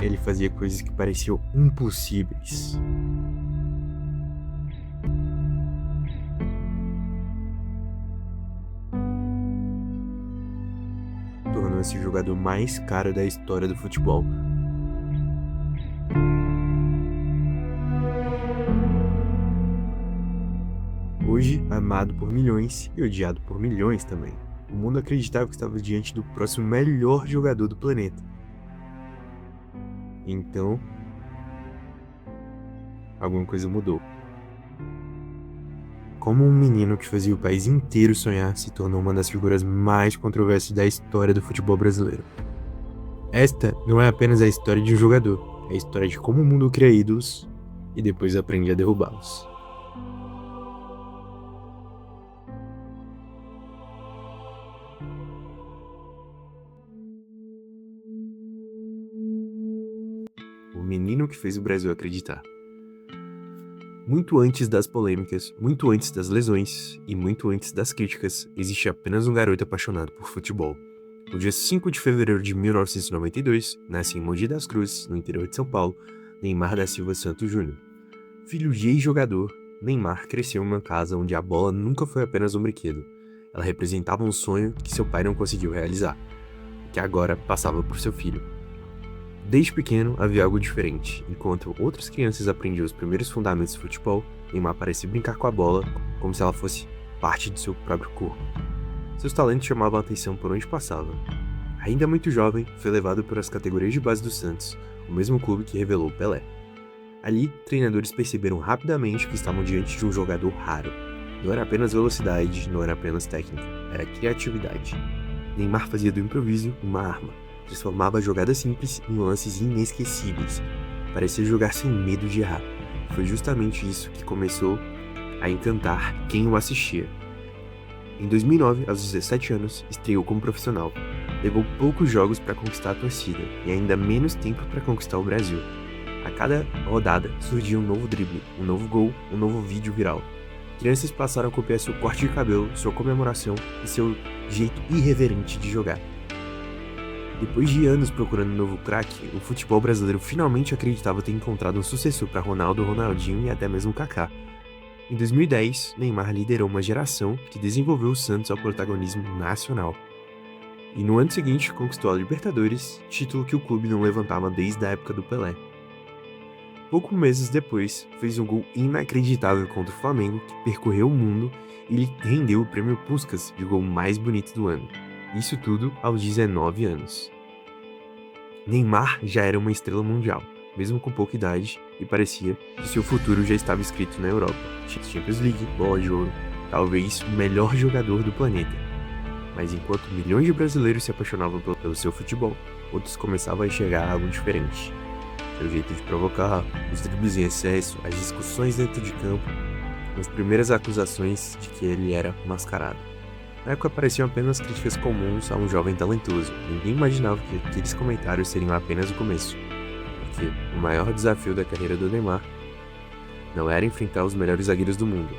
Ele fazia coisas que pareciam impossíveis. Tornou-se o jogador mais caro da história do futebol. Hoje, amado por milhões e odiado por milhões também. O mundo acreditava que estava diante do próximo melhor jogador do planeta. Então, alguma coisa mudou. Como um menino que fazia o país inteiro sonhar se tornou uma das figuras mais controversas da história do futebol brasileiro. Esta não é apenas a história de um jogador, é a história de como o mundo cria ídolos e depois aprende a derrubá-los. O menino que fez o Brasil acreditar. Muito antes das polêmicas, muito antes das lesões e muito antes das críticas, existia apenas um garoto apaixonado por futebol. No dia 5 de fevereiro de 1992, nasce em Mogi das Cruzes, no interior de São Paulo, Neymar da Silva Santos Júnior. Filho de ex-jogador, Neymar cresceu em uma casa onde a bola nunca foi apenas um brinquedo. Ela representava um sonho que seu pai não conseguiu realizar, que agora passava por seu filho. Desde pequeno havia algo diferente. Enquanto outras crianças aprendiam os primeiros fundamentos do futebol, Neymar parecia brincar com a bola como se ela fosse parte de seu próprio corpo. Seus talentos chamavam a atenção por onde passava. Ainda muito jovem, foi levado para as categorias de base do Santos, o mesmo clube que revelou Pelé. Ali, treinadores perceberam rapidamente que estavam diante de um jogador raro. Não era apenas velocidade, não era apenas técnica, era criatividade. Neymar fazia do improviso uma arma. Transformava jogadas simples em lances inesquecíveis. Parecia jogar sem medo de errar. Foi justamente isso que começou a encantar quem o assistia. Em 2009, aos 17 anos, estreou como profissional. Levou poucos jogos para conquistar a torcida e ainda menos tempo para conquistar o Brasil. A cada rodada surgia um novo drible, um novo gol, um novo vídeo viral. Crianças passaram a copiar seu corte de cabelo, sua comemoração e seu jeito irreverente de jogar. Depois de anos procurando um novo craque, o futebol brasileiro finalmente acreditava ter encontrado um sucessor para Ronaldo, Ronaldinho e até mesmo Kaká. Em 2010, Neymar liderou uma geração que desenvolveu o Santos ao protagonismo nacional. E no ano seguinte conquistou a Libertadores, título que o clube não levantava desde a época do Pelé. Poucos meses depois, fez um gol inacreditável contra o Flamengo que percorreu o mundo e lhe rendeu o prêmio Puskás de gol mais bonito do ano. Isso tudo aos 19 anos. Neymar já era uma estrela mundial, mesmo com pouca idade, e parecia que seu futuro já estava escrito na Europa. Champions League, bola de ouro, talvez o melhor jogador do planeta. Mas enquanto milhões de brasileiros se apaixonavam pelo seu futebol, outros começavam a enxergar algo diferente. Seu jeito de provocar, os dribles em excesso, as discussões dentro de campo, as primeiras acusações de que ele era mascarado. Na época pareciam apenas críticas comuns a um jovem talentoso. Ninguém imaginava que aqueles comentários seriam apenas o começo. Porque o maior desafio da carreira do Neymar não era enfrentar os melhores zagueiros do mundo,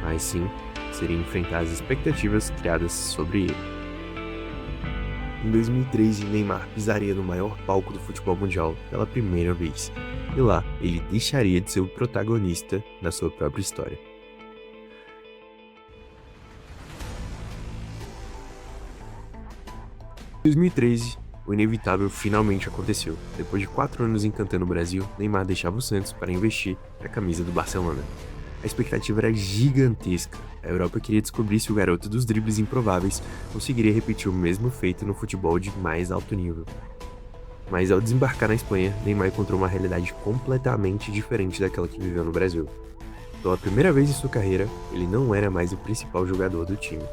mas sim seria enfrentar as expectativas criadas sobre ele. Em 2013, Neymar pisaria no maior palco do futebol mundial pela primeira vez. E lá, ele deixaria de ser o protagonista da sua própria história. Em 2013, o inevitável finalmente aconteceu. Depois de 4 anos encantando o Brasil, Neymar deixava o Santos para investir na camisa do Barcelona. A expectativa era gigantesca. A Europa queria descobrir se o garoto dos dribles improváveis conseguiria repetir o mesmo feito no futebol de mais alto nível. Mas ao desembarcar na Espanha, Neymar encontrou uma realidade completamente diferente daquela que viveu no Brasil. Pela primeira vez em sua carreira, ele não era mais o principal jogador do time.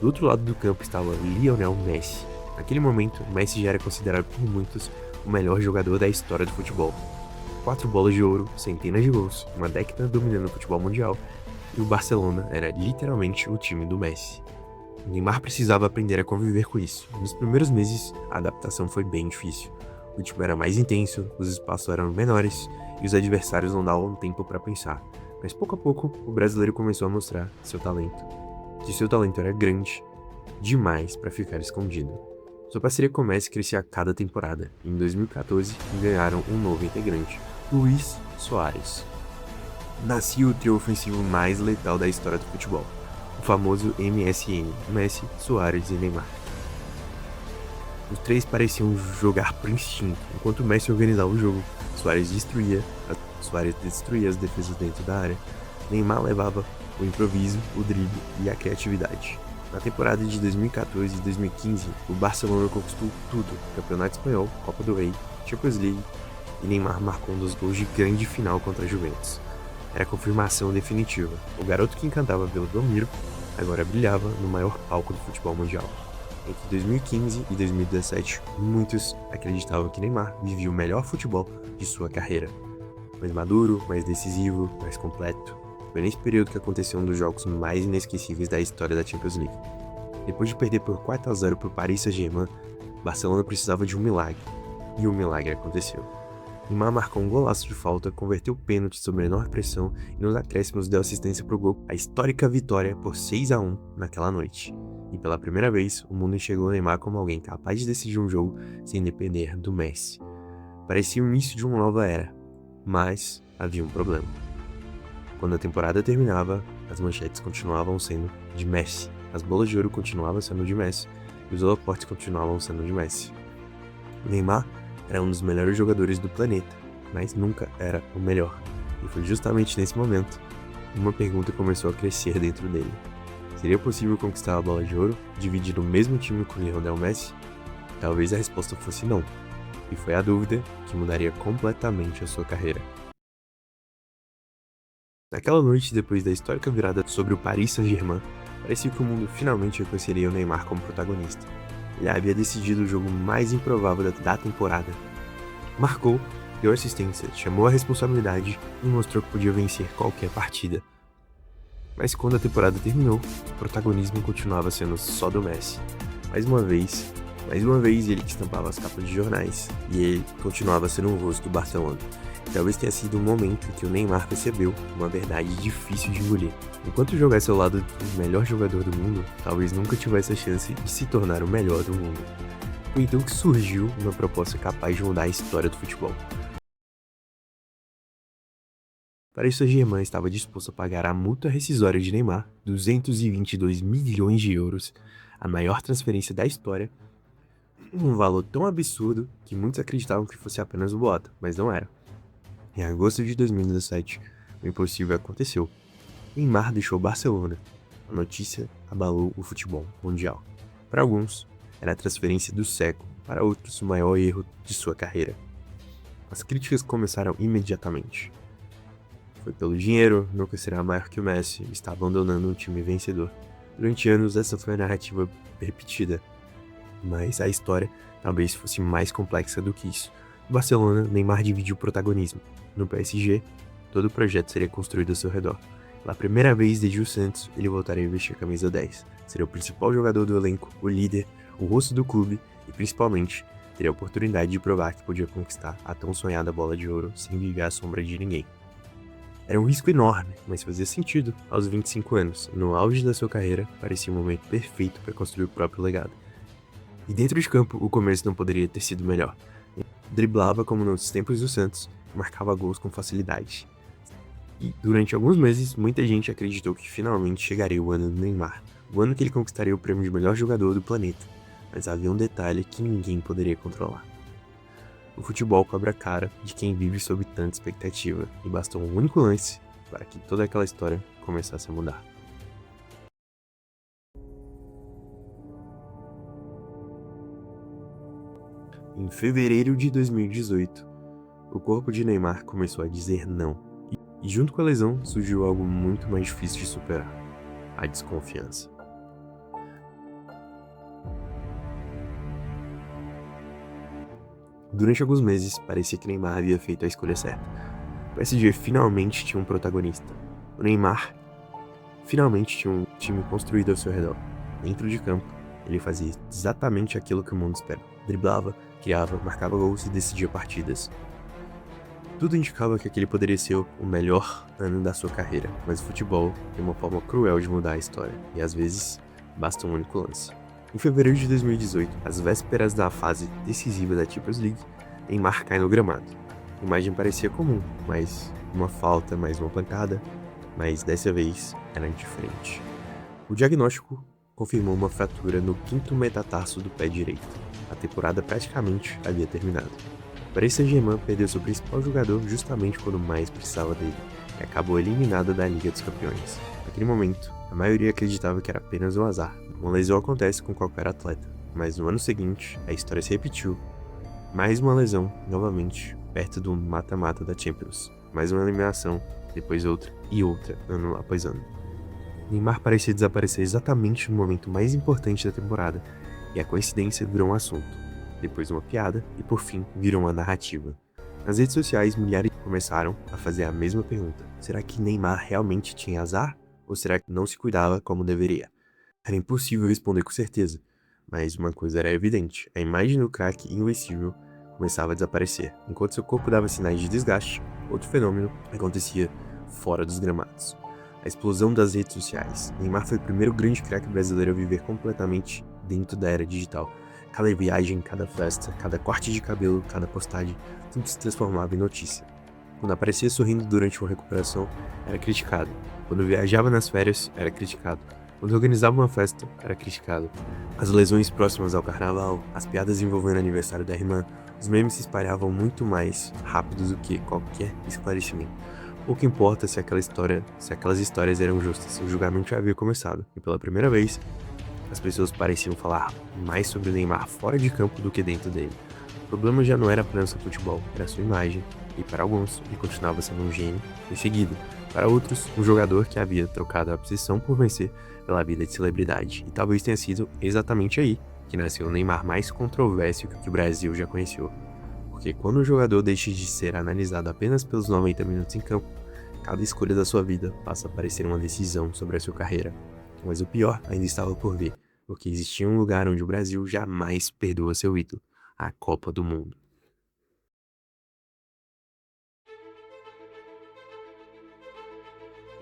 Do outro lado do campo estava Lionel Messi. Naquele momento, Messi já era considerado por muitos o melhor jogador da história do futebol. 4 bolas de ouro, centenas de gols, uma década dominando o futebol mundial, e o Barcelona era literalmente o time do Messi. O Neymar precisava aprender a conviver com isso. Nos primeiros meses, a adaptação foi bem difícil. O time era mais intenso, os espaços eram menores e os adversários não davam tempo para pensar. Mas pouco a pouco, o brasileiro começou a mostrar seu talento. Que seu talento era grande demais para ficar escondido. Sua parceria com o Messi crescia a cada temporada. Em 2014, ganharam um novo integrante, Luis Soares. Nascia o trio ofensivo mais letal da história do futebol, o famoso MSN, Messi, Soares e Neymar. Os três pareciam jogar por instinto. Enquanto Messi organizava o jogo, Soares destruía as defesas dentro da área. Neymar levava o improviso, o drible e a criatividade. Na temporada de 2014 e 2015, o Barcelona conquistou tudo: Campeonato Espanhol, Copa do Rei, Champions League, e Neymar marcou um dos gols de grande final contra a Juventus. Era a confirmação definitiva. O garoto que encantava Vila Belmiro agora brilhava no maior palco do futebol mundial. Entre 2015 e 2017, muitos acreditavam que Neymar vivia o melhor futebol de sua carreira. Mais maduro, mais decisivo, mais completo. Foi nesse período que aconteceu um dos jogos mais inesquecíveis da história da Champions League. Depois de perder por 4-0 para o Paris Saint-Germain, Barcelona precisava de um milagre. E o milagre aconteceu. Neymar marcou um golaço de falta, converteu o pênalti sob menor pressão e nos acréscimos deu assistência para o gol, a histórica vitória por 6-1 naquela noite. E pela primeira vez, o mundo enxergou Neymar como alguém capaz de decidir um jogo sem depender do Messi. Parecia o início de uma nova era, mas havia um problema. Quando a temporada terminava, as manchetes continuavam sendo de Messi, as bolas de ouro continuavam sendo de Messi e os holofotes continuavam sendo de Messi. Neymar era um dos melhores jogadores do planeta, mas nunca era o melhor. E foi justamente nesse momento que uma pergunta começou a crescer dentro dele. Seria possível conquistar a bola de ouro, dividir o mesmo time com Lionel Messi? Talvez a resposta fosse não. E foi a dúvida que mudaria completamente a sua carreira. Naquela noite, depois da histórica virada sobre o Paris Saint-Germain, parecia que o mundo finalmente reconheceria o Neymar como protagonista. Ele havia decidido o jogo mais improvável da temporada. Marcou, deu assistência, chamou a responsabilidade e mostrou que podia vencer qualquer partida. Mas quando a temporada terminou, o protagonismo continuava sendo só do Messi. Mais uma vez ele que estampava as capas de jornais, e ele continuava sendo o rosto do Barcelona. Talvez tenha sido um momento em que o Neymar percebeu uma verdade difícil de engolir. Enquanto jogasse ao lado do melhor jogador do mundo, talvez nunca tivesse a chance de se tornar o melhor do mundo. Foi então que surgiu uma proposta capaz de mudar a história do futebol. Paris Saint-Germain estava disposto a pagar a multa rescisória de Neymar, 222 milhões de euros, a maior transferência da história, um valor tão absurdo que muitos acreditavam que fosse apenas um boato, mas não era. Em agosto de 2017, o impossível aconteceu. Neymar deixou o Barcelona. A notícia abalou o futebol mundial. Para alguns, era a transferência do século, para outros, o maior erro de sua carreira. As críticas começaram imediatamente. Foi pelo dinheiro, nunca será maior que o Messi, está abandonando um time vencedor. Durante anos, essa foi a narrativa repetida. Mas a história talvez fosse mais complexa do que isso. No Barcelona, Neymar dividiu o protagonismo. No PSG, todo o projeto seria construído ao seu redor. Pela primeira vez desde o Santos, ele voltaria a vestir a camisa 10. Seria o principal jogador do elenco, o líder, o rosto do clube e, principalmente, teria a oportunidade de provar que podia conquistar a tão sonhada bola de ouro sem viver à sombra de ninguém. Era um risco enorme, mas fazia sentido. Aos 25 anos, no auge da sua carreira, parecia o momento perfeito para construir o próprio legado. E dentro de campo, o começo não poderia ter sido melhor. Driblava como nos tempos do Santos, e marcava gols com facilidade. E durante alguns meses, muita gente acreditou que finalmente chegaria o ano do Neymar, o ano que ele conquistaria o prêmio de melhor jogador do planeta. Mas havia um detalhe que ninguém poderia controlar. O futebol cobra a cara de quem vive sob tanta expectativa, e bastou um único lance para que toda aquela história começasse a mudar. Em fevereiro de 2018, o corpo de Neymar começou a dizer não, e junto com a lesão surgiu algo muito mais difícil de superar: a desconfiança. Durante alguns meses, parecia que Neymar havia feito a escolha certa. O PSG finalmente tinha um protagonista. O Neymar finalmente tinha um time construído ao seu redor. Dentro de campo, ele fazia exatamente aquilo que o mundo espera. Driblava, criava, marcava gols e decidia partidas. Tudo indicava que aquele poderia ser o melhor ano da sua carreira, mas o futebol tem uma forma cruel de mudar a história, e às vezes basta um único lance. Em fevereiro de 2018, às vésperas da fase decisiva da Champions League, Neymar cai no gramado. A imagem parecia comum, mas uma falta, mais uma pancada, mas dessa vez era diferente. O diagnóstico confirmou uma fratura no quinto metatarso do pé direito. A temporada praticamente havia terminado. O Paris Saint-Germain perdeu seu principal jogador justamente quando mais precisava dele, e acabou eliminada da Liga dos Campeões. Naquele momento, a maioria acreditava que era apenas um azar. Uma lesão acontece com qualquer atleta, mas no ano seguinte, a história se repetiu. Mais uma lesão, novamente, perto do mata-mata da Champions. Mais uma eliminação, depois outra e outra, ano após ano. Neymar parecia desaparecer exatamente no momento mais importante da temporada, e a coincidência virou um assunto, depois uma piada e por fim virou uma narrativa. Nas redes sociais, milhares começaram a fazer a mesma pergunta: será que Neymar realmente tinha azar? Ou será que não se cuidava como deveria? Era impossível responder com certeza, mas uma coisa era evidente: a imagem do craque invencível começava a desaparecer. Enquanto seu corpo dava sinais de desgaste, outro fenômeno acontecia fora dos gramados. A explosão das redes sociais. Neymar foi o primeiro grande craque brasileiro a viver completamente dentro da era digital. Cada viagem, cada festa, cada corte de cabelo, cada postagem, tudo se transformava em notícia. Quando aparecia sorrindo durante uma recuperação, era criticado. Quando viajava nas férias, era criticado. Quando organizava uma festa, era criticado. As lesões próximas ao carnaval, as piadas envolvendo o aniversário da irmã, os memes se espalhavam muito mais rápidos do que qualquer esclarecimento. Pouco importa se aquelas histórias eram justas, o julgamento já havia começado, e pela primeira vez, as pessoas pareciam falar mais sobre o Neymar fora de campo do que dentro dele. O problema já não era apenas o futebol, era sua imagem, e para alguns, ele continuava sendo um gênio perseguido. Para outros, um jogador que havia trocado a obsessão por vencer pela vida de celebridade. E talvez tenha sido exatamente aí que nasceu o Neymar mais controverso que o Brasil já conheceu. Porque quando o jogador deixa de ser analisado apenas pelos 90 minutos em campo, cada escolha da sua vida passa a parecer uma decisão sobre a sua carreira. Mas o pior ainda estava por vir, porque existia um lugar onde o Brasil jamais perdoa seu ídolo: a Copa do Mundo.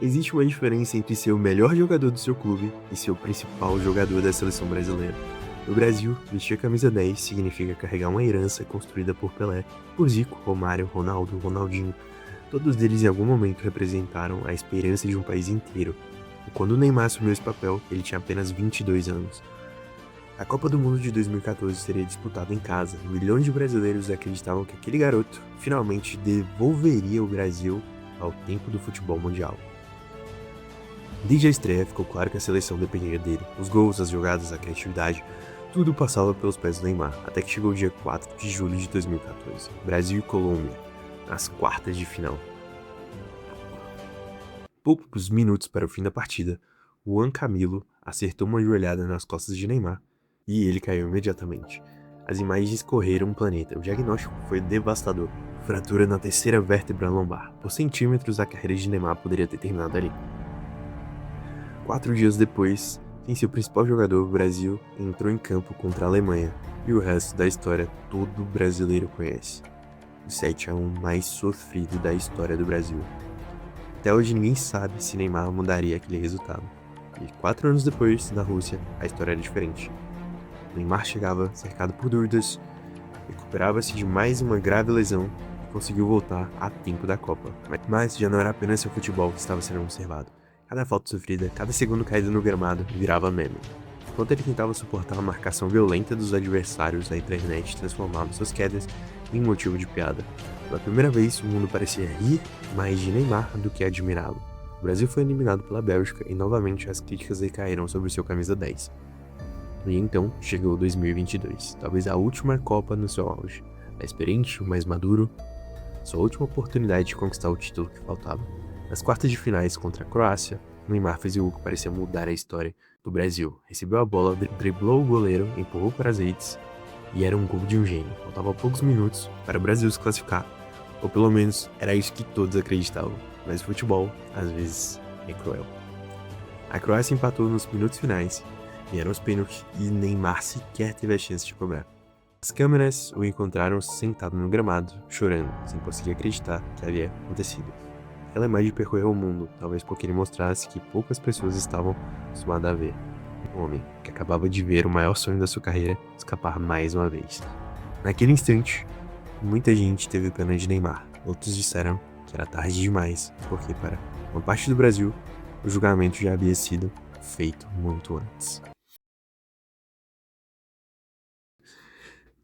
Existe uma diferença entre ser o melhor jogador do seu clube e ser o principal jogador da seleção brasileira. No Brasil, vestir a camisa 10 significa carregar uma herança construída por Pelé, por Zico, Romário, Ronaldo, Ronaldinho. Todos eles em algum momento representaram a esperança de um país inteiro. E quando o Neymar assumiu esse papel, ele tinha apenas 22 anos. A Copa do Mundo de 2014 seria disputada em casa, e milhões de brasileiros acreditavam que aquele garoto finalmente devolveria o Brasil ao tempo do futebol mundial. Desde a estreia, ficou claro que a seleção dependia dele. Os gols, as jogadas, a criatividade, tudo passava pelos pés do Neymar, até que chegou o dia 4 de julho de 2014. Brasil e Colômbia, nas quartas de final. Poucos minutos para o fim da partida, Juan Camilo acertou uma joelhada nas costas de Neymar e ele caiu imediatamente. As imagens correram o planeta. O diagnóstico foi devastador. Fratura na terceira vértebra lombar. Por centímetros, a carreira de Neymar poderia ter terminado ali. 4 dias depois, sem seu principal jogador, o Brasil entrou em campo contra a Alemanha, e o resto da história todo brasileiro conhece. O 7-1 mais sofrido da história do Brasil. Até hoje ninguém sabe se Neymar mudaria aquele resultado. E 4 anos depois, na Rússia, a história era diferente. Neymar chegava cercado por dúvidas, recuperava-se de mais uma grave lesão e conseguiu voltar a tempo da Copa. Mas já não era apenas seu futebol que estava sendo observado. Cada falta sofrida, cada segundo caído no gramado virava meme. Enquanto ele tentava suportar a marcação violenta dos adversários, a internet transformava suas quedas em motivo de piada. Pela primeira vez, o mundo parecia rir mais de Neymar do que admirá-lo. O Brasil foi eliminado pela Bélgica e novamente as críticas recaíram sobre seu camisa 10. E então chegou 2022, talvez a última Copa no seu auge. Mais experiente, o mais maduro, sua última oportunidade de conquistar o título que faltava. Nas quartas de finais contra a Croácia, Neymar fez o que parecia mudar a história do Brasil. Recebeu a bola, driblou o goleiro, empurrou para as redes e era um gol de um gênio. Faltavam poucos minutos para o Brasil se classificar, ou pelo menos era isso que todos acreditavam. Mas o futebol, às vezes, é cruel. A Croácia empatou nos minutos finais, vieram os pênaltis e Neymar sequer teve a chance de cobrar. As câmeras o encontraram sentado no gramado, chorando, sem conseguir acreditar que havia acontecido. Aquela imagem percorreu o mundo, talvez porque ele mostrasse que poucas pessoas estavam acostumadas a ver. o homem que acabava de ver o maior sonho da sua carreira escapar mais uma vez. Naquele instante, muita gente teve pena de Neymar. Outros disseram que era tarde demais, porque para uma parte do Brasil, o julgamento já havia sido feito muito antes.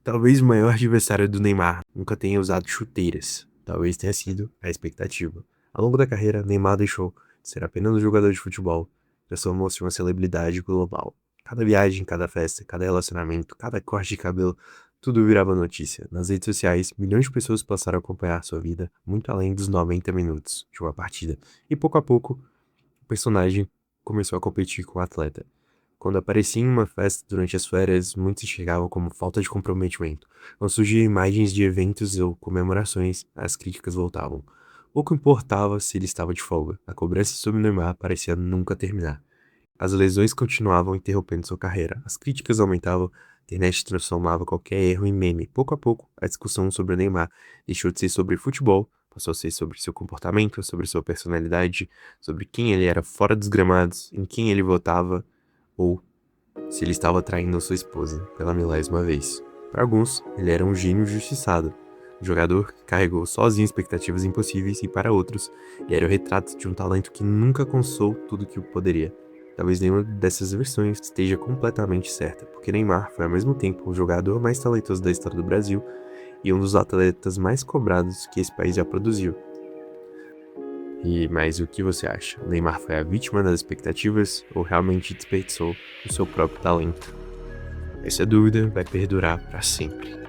Talvez o maior adversário do Neymar nunca tenha usado chuteiras. Talvez tenha sido a expectativa. Ao longo da carreira, Neymar deixou de ser apenas um jogador de futebol, transformou-se em uma celebridade global. Cada viagem, cada festa, cada relacionamento, cada corte de cabelo, tudo virava notícia. Nas redes sociais, milhões de pessoas passaram a acompanhar sua vida muito além dos 90 minutos de uma partida. E pouco a pouco, o personagem começou a competir com o atleta. Quando aparecia em uma festa durante as férias, muitos enxergavam como falta de comprometimento. Quando surgiam imagens de eventos ou comemorações, as críticas voltavam. Pouco importava se ele estava de folga, a cobrança sobre Neymar parecia nunca terminar. As lesões continuavam interrompendo sua carreira, as críticas aumentavam, a internet transformava qualquer erro em meme. Pouco a pouco, a discussão sobre o Neymar deixou de ser sobre futebol, passou a ser sobre seu comportamento, sobre sua personalidade, sobre quem ele era fora dos gramados, em quem ele votava, ou se ele estava traindo sua esposa pela milésima vez. Para alguns, ele era um gênio injustiçado, um jogador que carregou sozinho expectativas impossíveis, e para outros, ele era o retrato de um talento que nunca alcançou tudo que poderia. Talvez nenhuma dessas versões esteja completamente certa, porque Neymar foi ao mesmo tempo o jogador mais talentoso da história do Brasil e um dos atletas mais cobrados que esse país já produziu. Mas o que você acha? O Neymar foi a vítima das expectativas ou realmente desperdiçou o seu próprio talento? Essa dúvida vai perdurar para sempre.